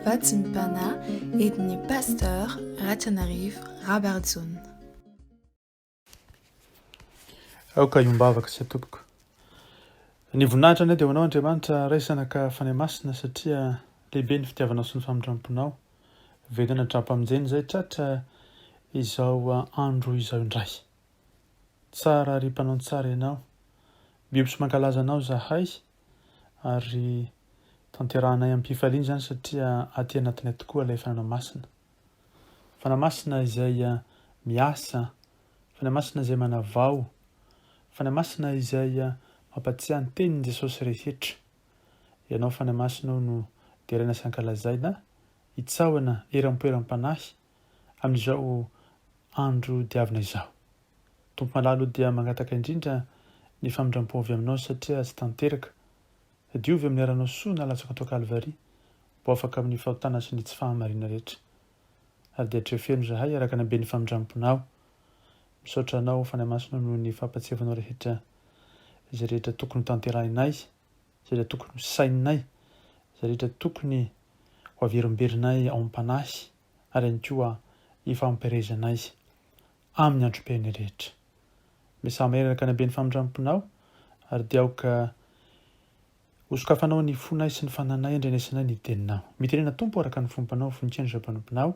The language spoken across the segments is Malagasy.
Hafatra entin'i Pasteur RATIANARIVO Rabarijaona. Aoka iombavaka sy atoboko. Ny voninahitra ny dia hoanao Andriamanitra raisana ka fanay masina satria lehibe ny fitiavanao sy ny famindramponao. Vedana trapamonjeny izay tratra izao andro izao indray. Tsara ripanao tsara ianao. Biby sy mankalaza anao zahay ary tanterahanay am-pifaliana izany satria aty anatinay tokoa ilay fananao masina. Fanay masina izay miasa, fanay masina izay manavao, fanay masina izay mampatsiahy ny tenin'i Jesosy rehetra. Ianao fanay masina no deraina sy ankalazaina, hitsahoana eram-poeram-panahy amin'izao andro diavina izao. Tompo malalo dia mangataka indrindra ny famindram-po avy aminao satria tsy tanteraka. Diovy amin'ny aranao soa na latsaka atao Kalvari, mbo afaka amin'ny fahotana sy ny tsy fahamarina rehetra. Ary dia trefeno zahay araka ny be ny famindramponao. Misaotra anao fanay masina noho ny fahampatsiavanao rehetra, izay rehetra tokony tanterahinay, izay rehetra tokony saininay, izay rehetra tokony ho averimberinay ao am-panahy, ary ihany koa hifampiarezanay amin'ny androm-piainana rehetra. Misamery araka ny be ny famindramponao, ary dia aoka hosokafanao ny fonay sy ny fananay andrenesanay ny teninao. Mitenena tompo araka ny fompanao, vonintseny sy mpanomponao.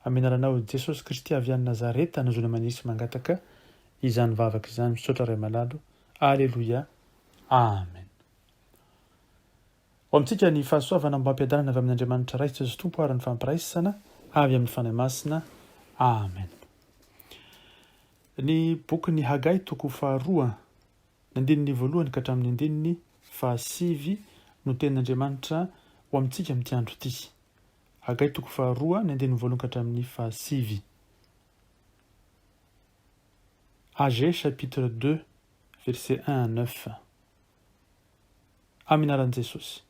Amenaranao Jesosy Kristy avy any Nazareta, nazona manisy mangataka izany vavaka izany, misaotra ray malalo. Aleluia. Amen. Ho amintsika ny fahasoavana mba hampiadanana avy amin'Andriamanitra raisitra sy tompo ary ny fampiraisana avy amin'ny fanay masina. Amen. Ny boky ny Hagai toko faharoa, ny andininy voalohany ka hatramin'ny andininy fahasivy no tenin'Andriamanitra ho amintsika amin'ity andro ity. Hagai toko faharoa, ny andininy voalohany ka hatramin'ny fahasivy. Hagai chapitre 2 verset 1 à 9. Amin'ny anaran'i Jesosy.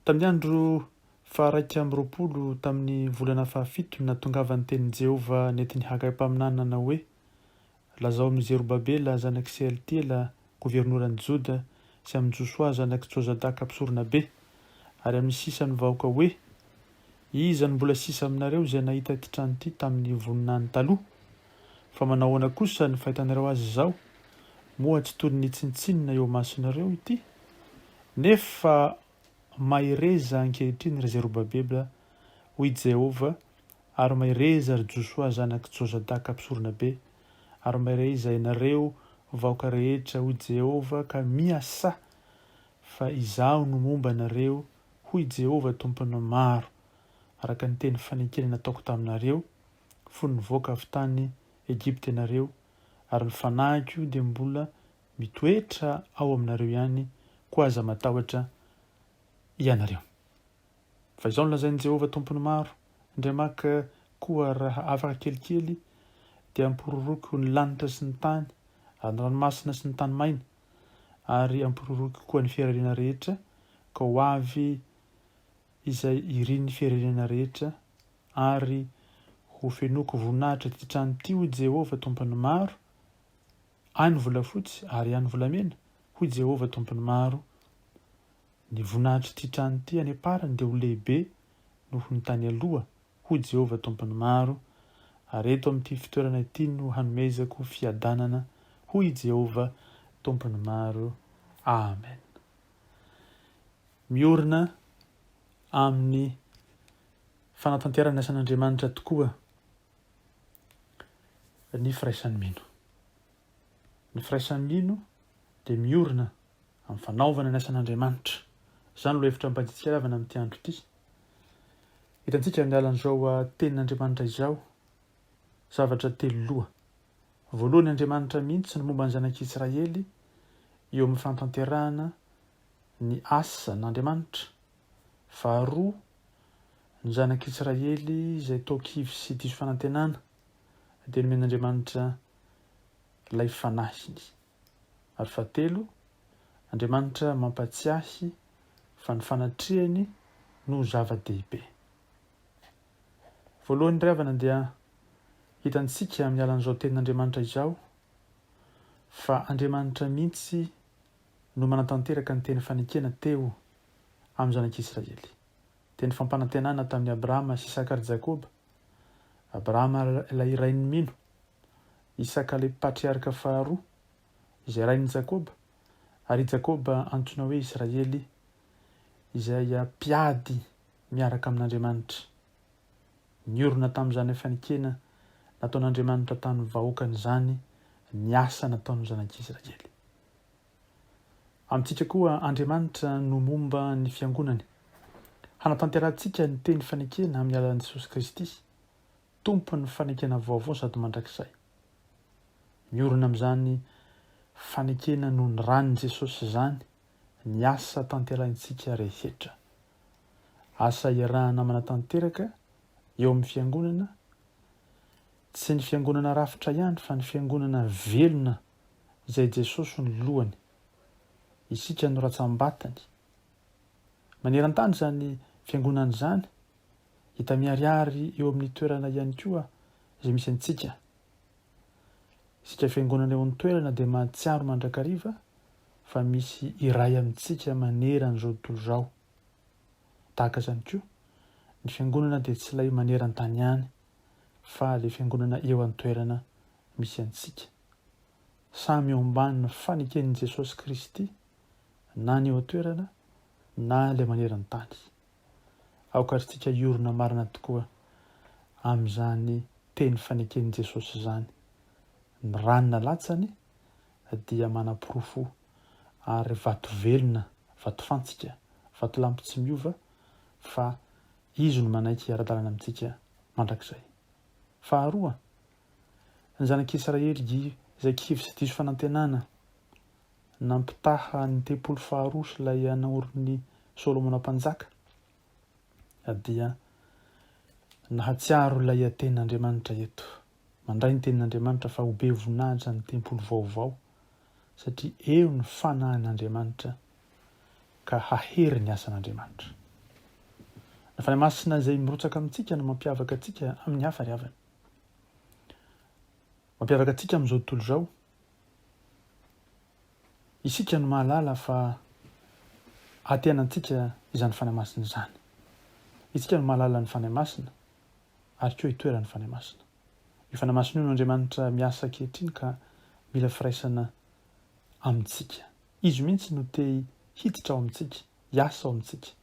Tamin'ny andro faharaika amby roapolo tamin'ny volana fahafito natongavan'ny tenin'i Jehovah nentin'i Hagai mpaminany nanao hoe: lazao amin'ny Zerobabela zanaky Sealtiela governoran'i Joda sy amin'ny Josoa zanaky Jozadaka mpisorona be, ary amin'ny sisa ny vahoaka hoe: iza ny mbola sisa aminareo izay nahita ity trano ity tamin'ny voninany taloha? Fa manao ahoana kosa ny fahitanareo azy izao? Moa tsy toy ny tsintsinina eo masonareo ity? Nefa maireza ankehitriny ry Zerobabela hoy Jehovah, ary maireza ry Josoa zanaky Jozadaka mpisorona be, ary maireza ianareo vahoaka rehetra hoy Jehovah ka miasa, fa izaho no momba anareo hoy Jehovah tompona maro, araka ny teny fanekena nataoko taminareo, fony nivoaka avy tany Egypta ianareo, ary ny fanahiko dia mbola mitoetra ao aminareo ihany, koa aza matahotra ianareo. Fa izao no lazain'i Jehovah tompony maro, indray maka koa raha afaka kelikely dia ampiroroky ny lanitra sy ny tany, ary ny ranomasina sy ny tany maina, ary ampiroroky koa ny fiarenena rehetra, ka ho avy izay irin'ny fiarenena rehetra, ary ho fenoko voninahitra ty trano ity hoy Jehovah tompony maro, any volafotsy ary any volamena hoy Jehovah tompony maro. Ny voninahitra ty trano ity any aparany dia ho lehibe noho ny tany aloha hoy Jehovah tompony maro, ary eto amin'ity fitoerana ity no hanomezako fiadanana hoy Jehovah tompony maro. Amen. Miorina amin'ny fanatanterahana ny asan'Andriamanitra tokoa ny firaisan'ny mino. Ny firaisan'ny mino dia miorina amin'ny fanaovana ny asan'Andriamanitra. Izany lo hevitra mpaditsikavana amin'ity andro ity. Hitantsika amin'ny alan'izao tenin'Andriamanitra izao zavatra telo loha. Voalohany, Andriamanitra mihitsy ny momba ny zanak'Israely eo amin'ny fanatanterahana ny asa n'Andriamanitra. Faharoa, ny zanak'Israely izay toa-kivy sy diso fanantenana dia nomen'Andriamanitra ilay fanahiny. Ary fahatelo, Andriamanitra mampatsiahy fa ny fanatrehany no zava-dehibe. Voalohany ray havana dia hitantsika amin'ny alan'izao tenin'Andriamanitra izao fa Andriamanitra mihitsy no manatanteraka ny teny fanekena teo amin'ny zanak'Israely. Teny fampanantenana tamin'ny Abrahama sy Isaka ary Jakoba. Abrahama ilay rain'ny mino, Isaka ilay patriarka faharoa izay rain'ny Jakoba, ary Jakoba antsoina hoe Israely izay mpiady miaraka amin'Andriamanitra. Miorina tamin'izany fanikena nataon'Andriamanitra tamin'ny vahoakany izany ny asa nataon'ny zanak'Israely. Amintsika koa Andriamanitra no momba ny fiangonany. Hanatanterantsika ny teny fanikena amin'ny alalan'i Jesosy Kristy, tompon'ny fanikena vaovao sady mandrakizay. Miorina amin'izany fanikena no ny ranin'i Jesosy izany ny asa tanterahintsika rehetra. Asa iarahana manatanteraka eo amin'ny fiangonana, tsy ny fiangonana rafitra ihany fa ny fiangonana velona izay Jesosy ny lohany. Isika no ratsambatany. Maneran-tany izany fiangonana izany, hita miariary eo amin'ny toerana ihany koa izay misy antsika. Isika fiangonana eo amin'ny toerana dia mahatsiaro mandrakariva fa misy iray amintsika maneran'izao tontolo izao. Tahaka izany koa, ny fiangonana dia tsy ilay maneran-tany ihany fa ilay fiangonana eo an-toerana misy antsika. Samy eo ambanina faneken'i Jesosy Kristy, na ny eo an-toerana na ilay maneran-tany. Aokaristika iorina marina tokoa amin'izany teny faneken'i Jesosy izany. Ny ranona latsany dia manam-porofo ary vato velona, vato fantsika, vato lampy tsy miova, fa izy no manaiky ara-dalàna amintsika mandrakizay. Faharoa, ny zanak'Israely izay kivy sy diso fanantenana nampitaha ny tempolo faharoa sy ilay naoriny Solomona mpanjaka, dia nahatsiaro ilay tenin'Andriamanitra eto. Mandray ny tenin'Andriamanitra fa ho be voninahitra ny tempolo vaovao, satria eo ny fanahin'Andriamanitra ka hahery ny asan'Andriamanitra. Ny fanahy masina izay mirotsaka amintsika no mampiavaka antsika amin'ny hafariavany. Mampiavaka antsika amin'izao tontolo izao, isika no mahalala fa atenantsika izany fanahy masina izany. Isika no mahalala ny fanahy masina ary koa itoeran'ny fanahy masina. Io fanahy masina io no Andriamanitra miasa ankehitriny ka mila firaisana amintsika. Izy mihitsy no te hiditra ao amintsika, hiasa ao amintsika.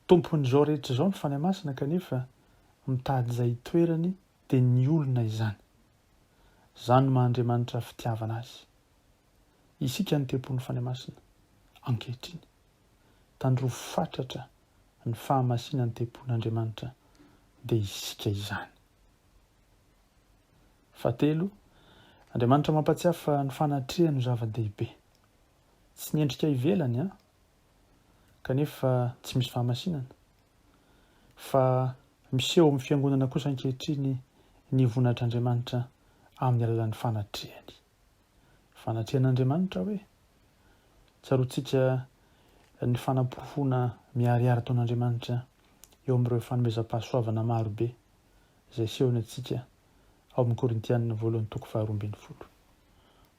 Tompon'izao rehetra izao ny fanahy masina kanefa mitady izay toerany dia ny olona izany. Izany no maha-Andriamanitra fitiavana azy. Isika ny tempon'ny fanahy masina ankehitriny. Tandrovo fatratra ny fahamasinan'ny tempon'Andriamanitra dia isika izany. Fahatelo, Andriamanitra mampatsiahy fa ny fanatrehany no zava-dehibe. Tsy ny endrika ivelany kanefa tsy misy fahamasinana. Fa miseho amin'ny fiangonana kosa ankehitriny ny voninahitran'Andriamanitra amin'ny alalan'ny fanatrehany. Fanatrehan'Andriamanitra hoe tsaroantsika ny fanamporofona miariary taon'Andriamanitra eo amin'ireo fanomezam-pahasoavana marobe izay sehony antsika ao amin'ny Korintianina 1:12.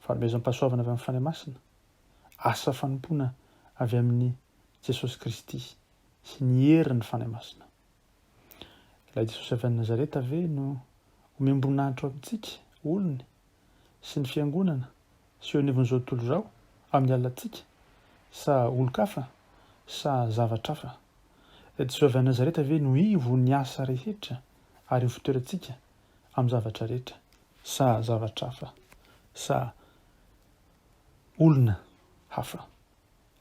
Fanomezam-pahasoavana avy amin'ny fanahy masina, asa fanompoana avy amin'ny Jesosy Kristy sy ny herin'ny fanahy masina. Ilay Jesosy avy any Nazareta ve no omem-boninahitra amintsika olony sy ny fiangonana sy eo anivon'izao tontolo izao amin'ny alalantsika, sa olon-kafa sa zavatra hafa? Jesosy avy any Nazareta ve no ivo ny asa rehetra ary ho fitoerantsika amin'ny zavatra rehetra, sa zavatra hafa, sa olona hafa?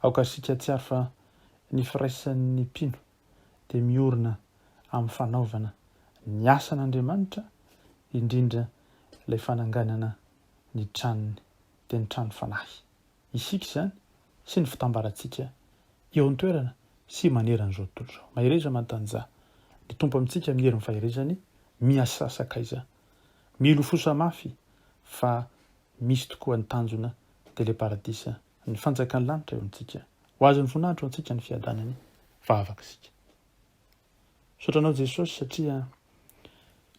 Aokarisika tsiary fa ny firaisan'ny mpino dia miorina amin'ny fanaovana ny asan'Andriamanitra, indrindra ilay fananganana ny tranony dia ny trano fanahy. Isika izany sy ny fitambarantsika eo an-toerana sy maneran'izao tontolo izao. Mahireza manontany ny tompo amintsika mihery ny fahirezany, miasa sakaiza, milo fosa mafy fa misy tokoa ny tanjona dia ilay paradisa, ny fanjakan'ny lanitra eo amintsika. Ho azy ny voninahitra eo antsika ny fiadanany fa afaka isika. Sotranao Jesosy satria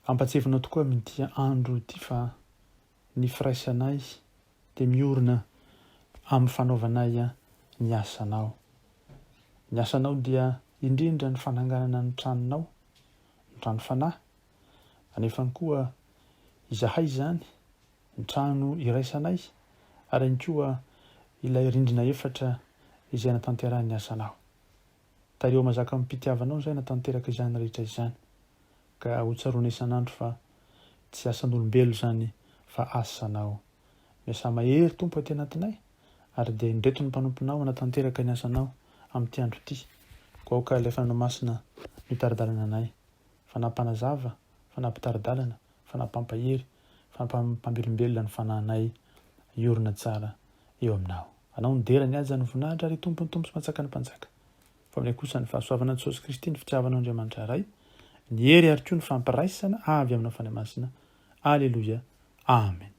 ampatsefina tokoa amin'ity andro ity fa ny firaisanay dia miorina amin'ny fanaovanay ny asanao. Ny asanao dia indrindra ny fananganana ny tranonao, ny trano fanahy, anefany koa izahay zany ny trano iraisanay, ary ny koa ilay rindrina efatra izay natanterahan'ny asanao. Tareo mazaka mipitiavanao zay natanteraka izany rehetra izany, ka hotsaroana isan'andro fa tsy asan'olombelo zany fa asanao. Miasa mahery tompo aty anatinay, ary dia indreto ny mpanomponao anatanteraka ny asanao amin'ity andro ity. Koa ka ilay fanamasina mitaridalana anay, fanampanazava, fanampitaridalana, fanampampahery, fanampambelombelona ny fanahinay miorina tsara eo aminao. Anao ny dera ny aja ny voninahitra ary tompo sy matsaka ny mpanjaka. Fa aminay kosa ny fahasoavana Jesosy Kristy, ny fitiavanao Andriamanitra ray, ny hery ary koa ny fampiraisana avy aminao fanamasina. Aleloia. Amen.